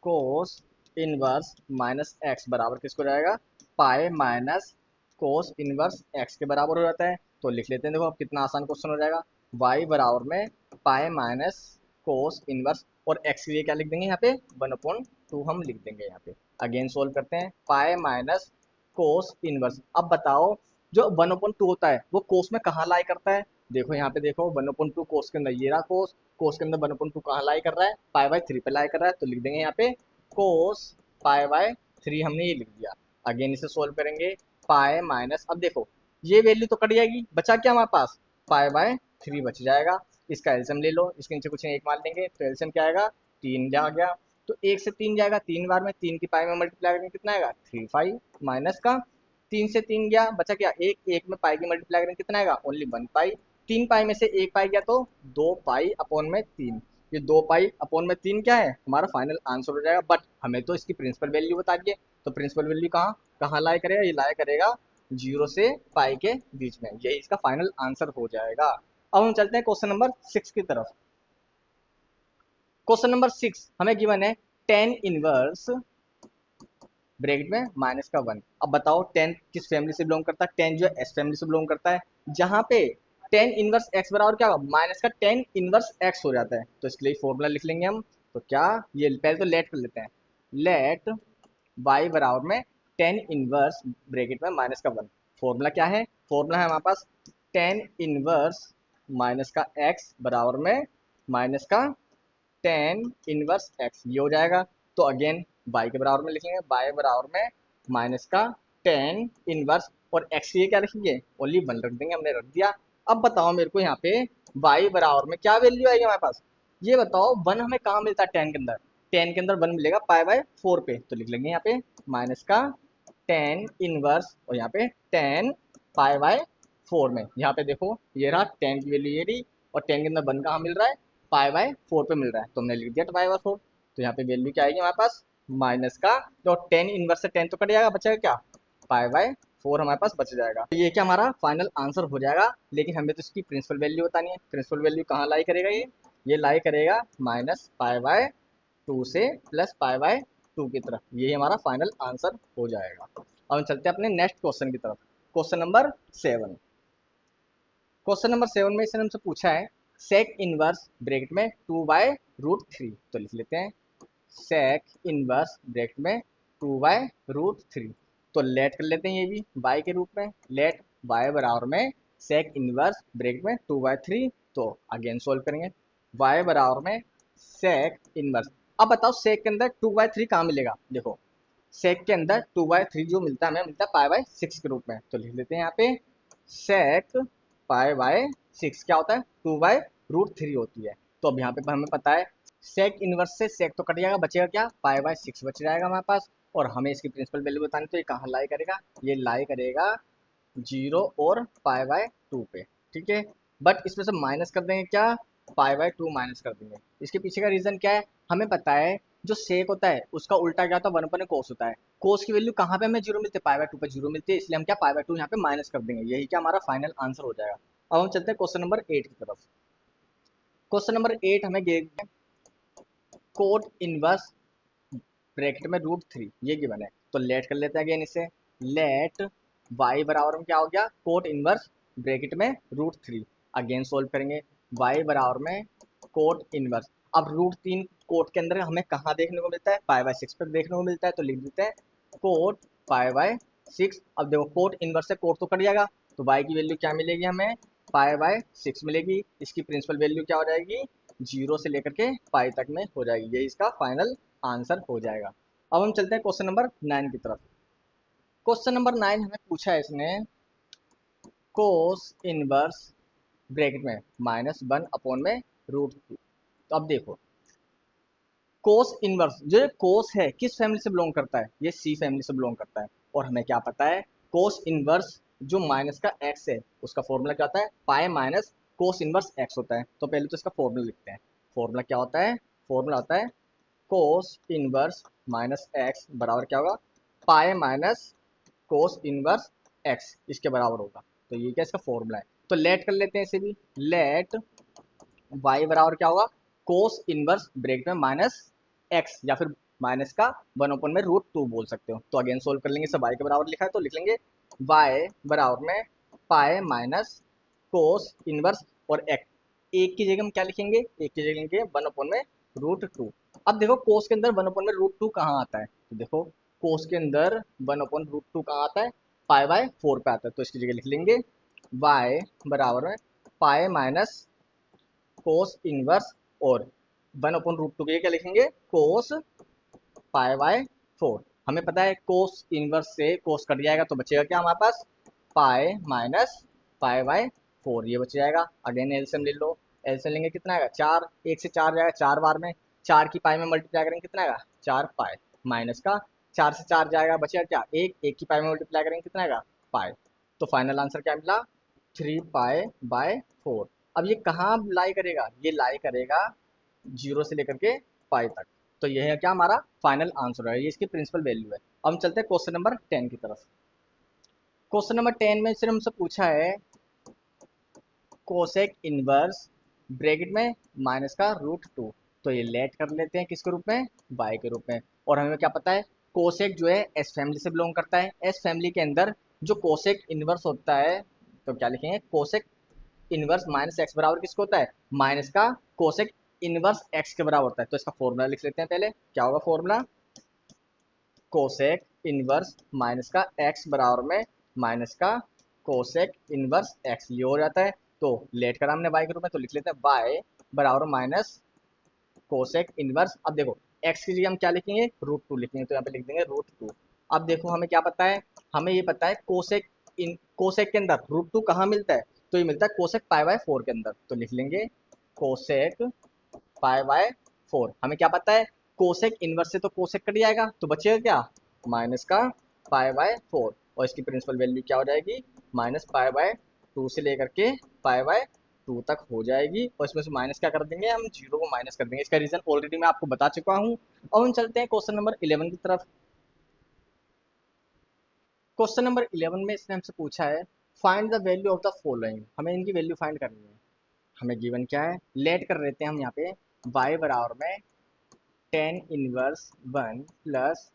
कोस इनवर्स माइनस एक्स बराबर किसको जाएगा, pi minus cos inverse x के बराबर हो जाता है। तो लिख लेते हैं, देखो अब कितना आसान क्वेश्चन हो जाएगा। y बराबर में पाई माइनस कोस इनवर्स, और x के लिए क्या लिख देंगे यहाँ पे, 1/2 हम लिख देंगे यहाँ पे। अगेन सोल्व करते हैं, पाई माइनस कोस इनवर्स। अब बताओ जो 1/2 होता है वो कोस में कहाँ लाई करता है। देखो यहाँ पे देखो 1/2 कोस के अंदर ये रहा कोस, कोस के अंदर 1/2 कहाँ लाई कर रहा है, पाई/3 पे लाई कर रहा है। तो लिख देंगे यहाँ पे कोस पाई/3 हमने ये लिख दिया। अगेन इसे सोल्व करेंगे, पाई माइनस, अब देखो ये वैल्यू तो कट जाएगी, बचा क्या हमारे पास, पाई/3 बच जाएगा। इसका एल्सियम ले लो, इसके नीचे कुछ नहीं एक मान लेंगे तो एल्सियम क्या आएगा, 3 आ गया। तो 1 से 3 जाएगा, 3 बार में 3 की पाई में मल्टीप्लाई करेंगे कितना आएगा 3/5 माइनस का 3 से 3 गया, बचा क्या एक, एक में पाई की मल्टीप्लाई करेंगे कितना आएगा ओनली 1 पाई। 3 पाई में से 1 पाई गया तो 2 पाई अपॉन में 3। ये 2 पाई अपॉन में 3 क्या है, हमारा फाइनल आंसर हो जाएगा। बट हमें तो इसकी प्रिंसिपल वैल्यू बता दिए, तो प्रिंसिपल वैल्यू कहाँ कहाँ लाई करेगा, ये लाई करेगा 0 से पाई के बीच में, यही इसका फाइनल आंसर हो जाएगा। अब हम चलते हैं क्वेश्चन नंबर 6 की तरफ। क्वेश्चन नंबर 6 हमें गिवन है टेन इनवर्स ब्रैकेट में माइनस का 1। अब बताओ टेन किस फैमिली से बिलोंग करता है, टेन जो है एस फैमिली से बिलोंग करता है, जहां पे टेन इनवर्स एक्स बराबर क्या होगा, माइनस का टेन इनवर्स एक्स हो जाता है। तो इसके लिए फॉर्मूला लिख लेंगे हम। तो क्या, ये पहले तो लेट कर लेते हैं, लेट y बराबर में टेन इनवर्स ब्रैकेट में माइनस का 1। फॉर्मूला क्या है, फॉर्मूला है हमारे पास टेन इनवर्स माइनस का x बराबर में माइनस का टेन इनवर्स एक्स, ये हो जाएगा। तो अगेन y के बराबर में लिखेंगे, y बराबर में माइनस का टेन इनवर्स, और x के लिए क्या लिखेंगे ओनली 1 रख देंगे, हमने रख दिया। अब बताओ मेरे को यहाँ पे y बराबर में क्या वैल्यू आएगी हमारे पास, ये बताओ 1 हमें कहाँ मिलता है टेन के अंदर, टेन के अंदर 1 मिलेगा पाई/4 पे। तो लिख लेंगे यहाँ पे माइनस का टेन इनवर्स, और यहाँ पे टेन पाई/4 में, यहाँ पे देखो ये रहा टेन की वैल्यू ये रही, और टेन के अंदर 1 कहाँ मिल रहा है, पाई/4 पे मिल रहा है। तो हमने लिख दिया पाई/4। तो यहाँ पे वैल्यू क्या आएगी हमारे पास, माइनस का जो टेन इनवर्स से टेन तो कट जाएगा, बचेगा क्या, पाई/4 हमारे पास बच जाएगा। तो ये क्या हमारा फाइनल आंसर हो जाएगा। लेकिन हमें तो इसकी प्रिंसिपल वैल्यू बतानी है, प्रिंसिपल वैल्यू कहाँ लाई करेगा, ये लाई करेगा माइनस पाई/2 से प्लस पाई/2 की तरफ, यही हमारा फाइनल आंसर हो जाएगा। अब हम चलते हैं अपने नेक्स्ट क्वेश्चन की तरफ, क्वेश्चन नंबर 7। क्वेश्चन नंबर 7 में इसने हमसे पूछा है सेक इनवर्स ब्रैकेट में 2/√3। तो लिख लेते हैं सेक इनवर्स ब्रैकेट में 2/√3। तो लेट कर लेते हैं ये भी y के रूप में, लेट y बराबर में सेक इनवर्स ब्रैकेट में 2/3। तो अगेन सोल्व करेंगे, y बराबर में सेक इनवर्स। अब बताओ सेक के अंदर 2/3 कहाँ मिलेगा, देखो सेक के अंदर 2/3 जो मिलता है हमें मिलता है पाई/6 के रूप में। तो लिख लेते हैं यहाँ पे सेक पाई/6 क्या होता है, 2/√3 होती है। तो अब यहाँ पे हमें पता है सेक इनवर्स से सेक तो कट जाएगा, बचेगा क्या, पाई/6 बच जाएगा हमारे पास। और हमें इसकी प्रिंसिपल वैल्यू बतानी, तो ये कहाँ लाई करेगा, ये लाई करेगा 0 और पाई/2 पे, ठीक है। बट इसमें से माइनस कर देंगे क्या, पाई/2 माइनस कर देंगे। इसके पीछे का रीजन क्या है, हमें पता है जो सेक होता है उसका उल्टा क्या होता है, 1 कोस होता है। कोस की वैल्यू कहाँ पे हमें 0 मिलती है, पाई/2 पे 0 मिलती है, इसलिए हम क्या पाई/2 यहाँ पे माइनस कर देंगे, यही क्या हमारा फाइनल आंसर हो जाएगा। अब हम चलते हैं क्वेश्चन नंबर 8 की तरफ। क्वेश्चन नंबर 8 हमें कोट इनवर्स ब्रैकेट में √3 ये गिवन है। तो लेट कर लेते हैं अगेन इसे, लेट y बराबर में क्या हो गया, कोट इनवर्स ब्रैकेट में √3। अगेन सोल्व करेंगे, y बराबर में कोट इनवर्स। अब √3 कोट के अंदर हमें कहाँ देखने को मिलता है, पाई/6 पर देखने को मिलता है। तो लिख देते हैं कोट पाई/6। अब देखो कोट इनवर्स से कोट तो कट जाएगा, तो y की वैल्यू क्या मिलेगी हमें, पाई/6 मिलेगी। इसकी प्रिंसिपल वैल्यू क्या हो जाएगी, 0 से लेकर के पाई तक में हो जाएगी, यही इसका फाइनल आंसर हो जाएगा। अब हम चलते हैं क्वेश्चन नंबर 9 की तरफ। क्वेश्चन नंबर 9 हमें पूछा है इसने कोस इनवर्स ब्रैकेट में -1 में √3। तो अब देखो कोस इनवर्स, जो कोस है किस फैमिली से बिलोंग करता है, ये सी फैमिली से बिलोंग करता है। और हमें क्या पता है कोस इनवर्स जो माइनस का एक्स है उसका फॉर्मूला क्या होता है, pi minus cos inverse x होता है। तो पहले तो इसका फॉर्मूला लिखते हैं, फॉर्मूला क्या होता है, फॉर्मूला होता है कोस इनवर्स माइनस एक्स बराबर क्या होगा, pi minus cos inverse x, इसके बराबर होगा। तो ये क्या इसका फॉर्मूला है। तो लेट कर लेते हैं इसे भी, लेट वाई बराबर क्या होगा, कोस इनवर्स ब्रेक में माइनस एक्स, या फिर माइनस का 1 में √2 बोल सकते हो। तो अगेन सोल्व कर लेंगे, सब वाई के बराबर लिखा है तो लिख लेंगे वाई बराबर में पाए माइनस कोस इनवर्स और एक्स, एक की जगह हम क्या लिखेंगे, एक की जगह लिखेंगे 1/√2। अब देखो कोस के अंदर 1/√2 कहाँ आता है, तो देखो कोस के अंदर 1/√2 कहाँ आता है, पाई/4 पे आता है। तो इसकी जगह लिख लेंगे वाई बराबर में पाए माइनस कोस इनवर्स और 1/√2 के लिए क्या लिखेंगे, कोस पाई/4। हमें पता है कोस इनवर्स से कोस कट जाएगा तो बचेगा क्या हमारे पास, पाई माइनस पाई/4, ये बच जाएगा। अगेन एलसीएम ले लो, एलसीएम लेंगे कितना आएगा, 4, 1 से 4 जाएगा 4 बार में, 4 की पाई में मल्टीप्लाई करेंगे कितना आएगा, 4 पाई, माइनस का 4 से 4 जाएगा बचेगा क्या, 1 की पाई में मल्टीप्लाई करेंगे कितना आएगा, पाई। तो फाइनल आंसर क्या मिला, 3 पाई/4। अब ये कहाँ लाई करेगा, ये लाई करेगा 0 से लेकर के पाई तक। तो यह है क्या हमारा फाइनल आंसर है, ये इसकी प्रिंसिपल वैल्यू है। अब हम चलते हैं क्वेश्चन नंबर 10 की तरफ। क्वेश्चन नंबर 10 में सिर्फ हमसे पूछा है कोसेक इनवर्स ब्रैकेट में माइनस का √2। तो ये लेट कर लेते हैं किसके रूप में, वाई के रूप में। और हमें क्या पता है कोसेक जो है एस फैमिली से बिलोंग करता है, एस फैमिली के अंदर जो कोसेक इनवर्स होता है, तो क्या लिखेंगे, कोसेक इनवर्स माइनस एक्स बराबर किसको होता है, माइनस का कोसेक इनवर्स एक्स के बराबर होता है। तो इसका फॉर्मूला लिख लेते हैं पहले, क्या होगा फॉर्मूला, कोसेक इनवर्स माइनस का एक्स बराबर में माइनस का कोसेक इनवर्स एक्स, ये हो जाता है। तो लेट करा हमने वाई के रूप में, तो लिख लेते हैं वाई बराबर माइनस कोसेक इनवर्स। अब देखो एक्स की जगह हम क्या लिखेंगे, √2 लिखेंगे, तो यहाँ पे लिख देंगे √2। अब देखो हमें क्या पता है, हमें ये पता है कोसेक इन कोसेक के अंदर √2 कहाँ मिलता है, तो ये मिलता है कोसेक पाई/4 के अंदर। तो लिख लेंगे कोसेक पाई/4। हमें क्या पता है कोसेक इनवर्स से तो कोसेक कट जाएगा तो बचेगा क्या, माइनस का पाई/4, और इसकी प्रिंसिपल वैल्यू क्या हो जाएगी, माइनस पाई/2 से लेकर के पाई/2 तक हो जाएगी। और इसमें से माइनस क्या कर देंगे, हम 0 को माइनस कर देंगे। इसका रीजन ऑलरेडी मैं आपको बता चुका हूँ। अब हम चलते हैं क्वेश्चन नंबर 11 की तरफ। क्वेश्चन नंबर 11 में इसने हमसे पूछा है find the value of the following, हमें इनकी वैल्यू फाइंड करनी है। हमें गिवन क्या है, लेट कर लेते हैं हम यहाँ पे y बराबर में tan inverse 1 plus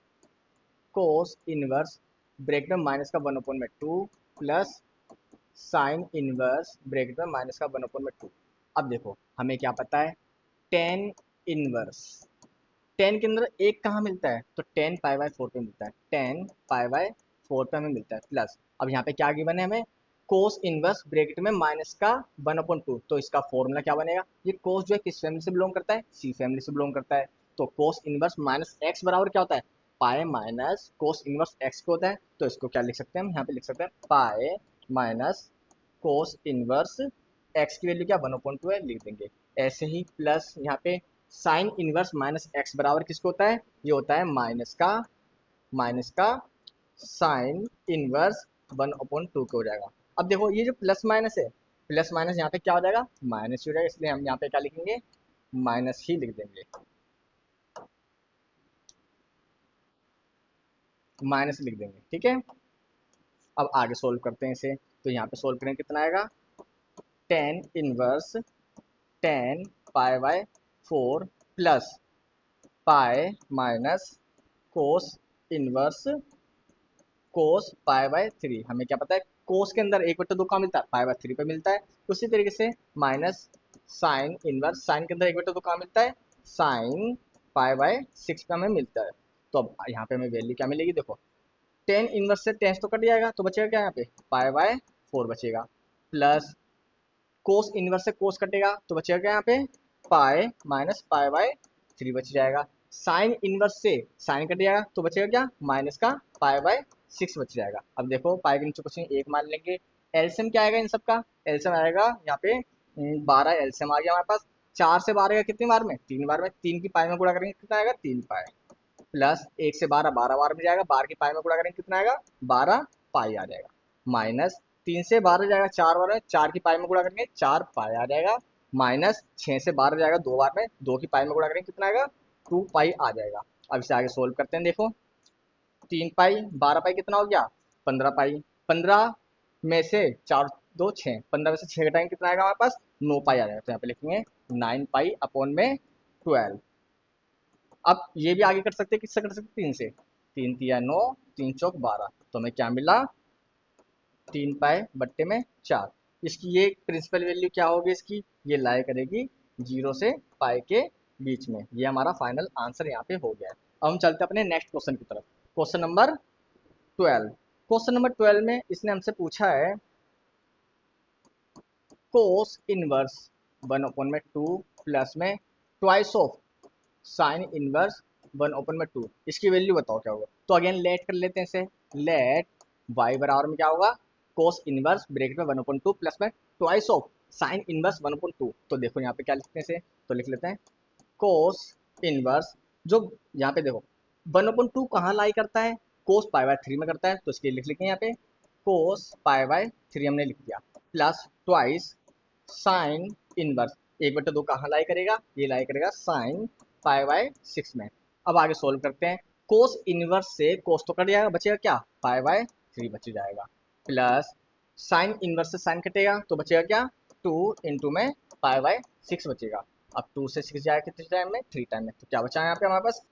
cos inverse bracket में माइनस का 1/2 प्लस साइन इनवर्स ब्रैकेट में माइनस का 1/2। अब देखो हमें क्या पता है, टेन इनवर्स, टेन के अंदर एक कहाँ मिलता है, तो 10 पाई/4 पे मिलता है, 10 पाई/4 पे हमें मिलता है, प्लस अब यहाँ पे क्या गिवन है हमें, कोस इनवर्स ब्रैकेट में माइनस का 1/2। तो इसका फॉर्मूला क्या बनेगा, ये कोस जो है किस फैमिली से बिलोंग करता है, सी फैमिली से बिलोंग करता है। तो कोस इनवर्स माइनस एक्स बराबर क्या होता है, pi minus cos inverse x को होता है। तो इसको क्या लिख सकते हैं हम, यहाँ पे लिख सकते हैं pi minus cos inverse x की वैल्यू क्या 1/2 है, लिख देंगे। ऐसे ही प्लस यहाँ पे साइन इनवर्स माइनस एक्स बराबर किसको होता है, ये होता है माइनस का साइन इनवर्स 1/2 के हो जाएगा। अब देखो ये जो प्लस माइनस है, प्लस माइनस यहाँ पे क्या हो जाएगा, माइनस ही हो जाएगा, इसलिए हम यहाँ पे क्या लिखेंगे, माइनस ही लिख देंगे, माइनस लिख देंगे, ठीक है। अब आगे सोल्व करते हैं इसे, तो यहाँ पे सोल्व करें कितना आएगा, टेन इनवर्स 10 पाई/4 plus pi minus cos inverse cos पाई/3। हमें क्या पता है कोस के अंदर 1/2 कहाँ मिलता है, पाई/3 पे मिलता है। उसी तरीके से माइनस साइन इनवर्स, साइन के अंदर 1/2 कहाँ मिलता है, साइन पाई/6 पे हमें मिलता है। तो अब यहाँ पे हमें वैल्यू क्या मिलेगी, देखो टेन इनवर्स से टेन तो कट जाएगा, तो बचेगा क्या यहाँ पे, पाई/4 बचेगा, प्लस कोस इनवर्स से कोस कटेगा तो बचेगा क्या यहाँ पे, पाई माइनस पाई/3 बच जाएगा। साइन इनवर्स से साइन कट जाएगा तो बचेगा क्या, माइनस का पाई/6 बच जाएगा। अब देखो पाई के नीचे कुछ नहीं, एक मान लेंगे। एलसीएम क्या आएगा इन सब का, एलसीएम आएगा यहाँ पे 12 एलसीएम आ गया हमारे पास। 4 से 12 का कितनी बार में, 3 बार में, 3 की पाई में गुणा करेंगे कितना आएगा, 3 पाई, प्लस 1 से 12 12 बार में जाएगा, 12 की पाई में गुणा करेंगे कितना आएगा, 12 पाई आ जाएगा, माइनस 3 से 12 जाएगा 4 बार में, 4 की पाई में गुणा करेंगे 4 पाई आ जाएगा, माइनस 6 से 12 जाएगा 2 बार में, 2 की पाई में गुणा करेंगे कितना आएगा, 2 पाई आ जाएगा। अब इसे आगे सोल्व करते हैं। देखो 3 पाई 12 पाई कितना हो गया 15 पाई। 15 में से 4 2 6, 15 में से 6 घटाएंगे कितना आएगा हमारे पास 9 पाई आ जाएगा। तो यहाँ पे लिखेंगे 9 पाई अपॉन में 12। अब ये भी आगे कर सकते हैं, किससे कर सकते हैं 3 से। 3 तिया 9, 3 चौक 12, तो हमें क्या मिला 3 पाई बट्टे में 4। इसकी ये प्रिंसिपल वैल्यू क्या होगी इसकी, ये लाई करेगी 0 से पाई के बीच में। ये हमारा फाइनल आंसर यहाँ पे हो गया है। अब हम चलते हैं अपने नेक्स्ट क्वेश्चन की तरफ। Question number 12। क्वेश्चन नंबर 12 में इसने हमसे पूछा है कोस इनवर्स 1/2 प्लस में ट्वाइस ऑफ साइन इनवर्स 1/2। इसकी वैल्यू बताओ क्या होगा। तो अगेन लेट कर लेते हैं इसे। लेट y बराबर में क्या होगा कोस इनवर्स ब्रैकेट में 1/2 प्लस में ट्वाइस ऑफ साइन इनवर्स 1/2। तो देखो यहाँ पे क्या लिखते हैं इसे, तो लिख लेते हैं कोस इनवर्स, जो यहाँ पे देखो 1/2 कहाँ लाई करता है कोस पाई बाय 3 में करता है, तो इसके लिख लेंगे यहाँ पे कोस पाई बाय 3 हमने लिख दिया, प्लस ट्वाइस साइन इनवर्स 1/2 कहाँ लाई करेगा, ये लाई करेगा साइन पाई बाय 6 में। अब आगे सोल्व करते हैं। कोस इनवर्स से कोस तो कट जाएगा, बचेगा क्या पाई बाय 3 बच जाएगा, प्लस साइन इनवर्स से साइन कटेगा तो बचेगा क्या 2 इंटू में पाई बाय 6 बचेगा। अब 2 से 6 जाएगा कितने टाइम में 3 टाइम में, तो क्या बचा है यहाँ पे हमारे पास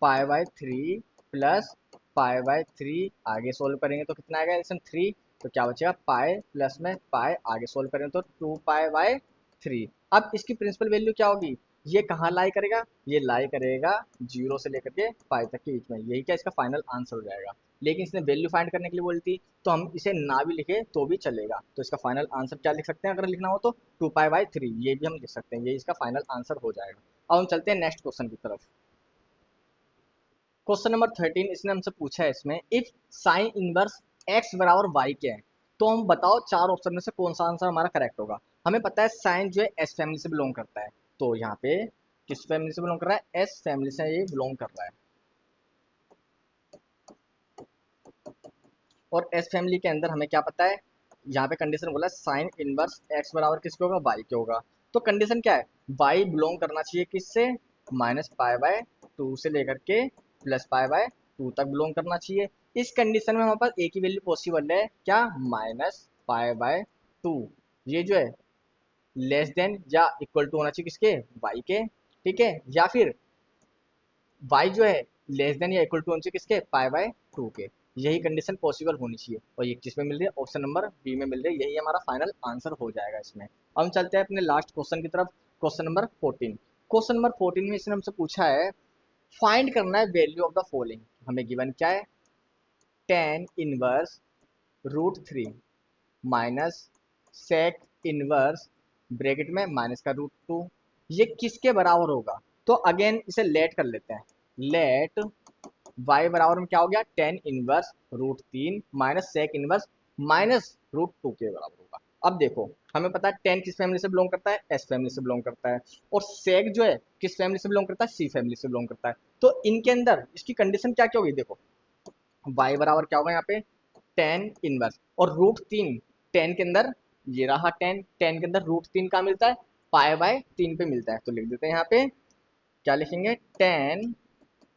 pi by 3 plus pi by 3। आगे सोल्व करेंगे तो कितना आएगा एल्सियम 3, तो क्या बचेगा पाई प्लस में पाई, आगे सोल्व करेंगे तो 2 पाई बाय 3। अब इसकी प्रिंसिपल वैल्यू क्या होगी, ये कहाँ लाई करेगा, ये लाई करेगा 0 से लेकर के पाई तक के बीच में। यही क्या इसका फाइनल आंसर हो जाएगा। लेकिन इसने वैल्यू फाइंड करने के लिए बोली थी, तो हम इसे ना भी लिखे तो भी चलेगा। तो इसका फाइनल आंसर क्या लिख सकते हैं अगर लिखना हो तो 2 पाई बाय 3, ये भी हम लिख सकते हैं। ये इसका फाइनल आंसर हो जाएगा। अब हम चलते हैं नेक्स्ट क्वेश्चन की तरफ। क्वेश्चन नंबर 13 इसने हमसे पूछा है इसमें इफ साइन इनवर्स एक्स बराबर वाई के है, तो हम बताओ चार ऑप्शन में से कौन सा आंसर हमारा करेक्ट होगा। हमें पता है साइन जो है एस फैमिली से बिलोंग करता है, तो यहाँ पे किस फैमिली से बिलोंग कर रहा है एस फैमिली से ये बिलोंग कर रहा है। और एस फैमिली के अंदर हमें क्या पता है, यहाँ पे कंडीशन बोला साइन इनवर्स एक्स बराबर किसके होगा वाई के होगा। तो कंडीशन क्या है वाई बिलोंग करना चाहिए किससे माइनस पाई बाय 2 से लेकर के प्लस पाई बाय 2 तक बिलोंग करना चाहिए। इस कंडीशन में हमारे पास एक ही वैल्यू पॉसिबल है क्या माइनस पाई बाय 2, ये जो है लेस देन या इक्वल टू होना चाहिए किसके वाई के, ठीक है, या फिर y जो है लेस देन या इक्वल टू होना चाहिए किसके पाई बाय 2 के। यही कंडीशन पॉसिबल होनी चाहिए और ये किस में मिल रही है ऑप्शन नंबर बी में मिल रही है। यही हमारा फाइनल आंसर हो जाएगा इसमें। अब हम चलते हैं अपने लास्ट क्वेश्चन की तरफ। Question number 14। क्वेश्चन नंबर 14 में इसने हमसे पूछा है फाइंड करना है वैल्यू ऑफ द फॉलोइंग। हमें गिवन क्या है tan inverse √3 minus sec inverse bracket में माइनस का √2, ये किसके बराबर होगा। तो अगेन इसे लेट कर लेते हैं। लेट y बराबर में क्या हो गया tan inverse √3 minus sec inverse minus √2 के बराबर होगा। अब देखो हमें पता है tan किस फैमिली से बिलोंग करता है s फैमिली से बिलोंग करता है, और sec जो है किस फैमिली से बिलोंग करता है c फैमिली से बिलोंग करता है। तो इनके अंदर इसकी कंडीशन क्या क्या होगी देखो y बराबर क्या होगा यहाँ पे tan इनवर्स और √3 tan के अंदर ये रहा tan के अंदर √3 का मिलता है पाई बाय 3 पे मिलता है, तो लिख देते हैं यहाँ पे क्या लिखेंगे tan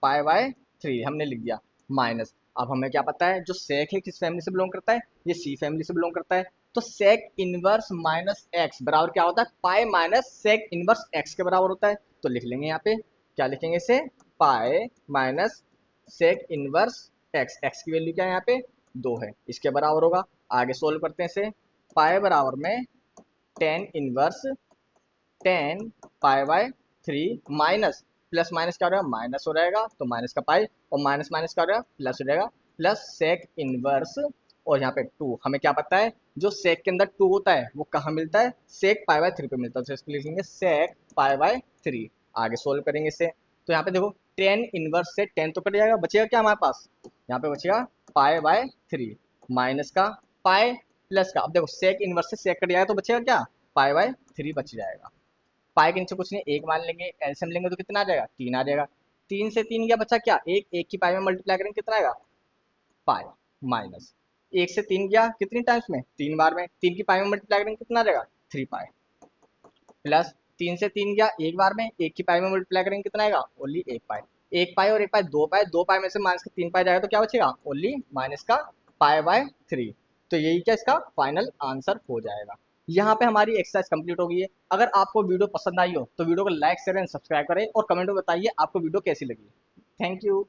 पाई बाय 3 हमने लिख दिया माइनस। अब हमें क्या पता है जो सेक है किस फैमिली से बिलोंग करता है ये सी फैमिली से बिलोंग करता है, तो सेक इनवर्स माइनस एक्स बराबर क्या होता है pi minus sec inverse x के बराबर होता है। तो लिख लेंगे यहाँ पे क्या लिखेंगे इसे pi minus sec inverse x, x की वैल्यू क्या है यहाँ पे 2 है, इसके बराबर होगा। आगे सोल्व करते हैं इसे पाई बराबर में tan inverse tan pi by 3 minus plus minus क्या हो जाएगा माइनस हो जाएगा, तो माइनस का पाई और माइनस माइनस क्या हो जाएगा प्लस हो जाएगा, प्लस सेक इनवर्स और यहाँ पे 2। हमें क्या पता है जो सेक के अंदर 2 होता है वो कहाँ मिलता है सेक पाई बाय 3 पे मिलता है, तो इसको लिखेंगे सेक पाई बाय 3। आगे सोल्व करेंगे इसे तो यहाँ पे देखो टेन इनवर्स से 10 तो कट जाएगा, बचेगा क्या हमारे पास यहाँ पे बचेगा पाई बाय 3 माइनस का पाई प्लस का। अब देखो सेक इनवर्स से सेक कट जाएगा तो बचेगा क्या पाई बाय 3 बच जाएगा। पाई के नीचे कुछ नहीं एक मान लेंगे एलसीएम लेंगे तो कितना आ जाएगा 3 आ जाएगा। 3 से 3 क्या बचा क्या एक, एक की पाई में मल्टीप्लाई करेंगे कितना आएगा पाई माइनस 1 से 3 गया कितनी टाइम्स में 3 बार में, 3 की पाई में मल्टीप्लाई करेंगे कितना आ जाएगा 3 पाई प्लस 3 से 3 गया एक बार में, 1 की पाई में मल्टीप्लाई करेंगे कितना आएगा, ओनली 1 पाई। 1 पाई और 1 पाई 2 पाई, 2 पाई में से माइनस का 3 पाई जाएगा तो क्या बचेगा, ओनली माइनस का पाई बाय 3। तो यही क्या इसका फाइनल आंसर हो जाएगा। यहाँ पे हमारी एक्सरसाइज कंप्लीट हो गई है। अगर आपको वीडियो पसंद आई हो तो वीडियो को लाइक शेयर एंड सब्सक्राइब करें और कमेंट में बताइए आपको वीडियो कैसी लगी। Thank you.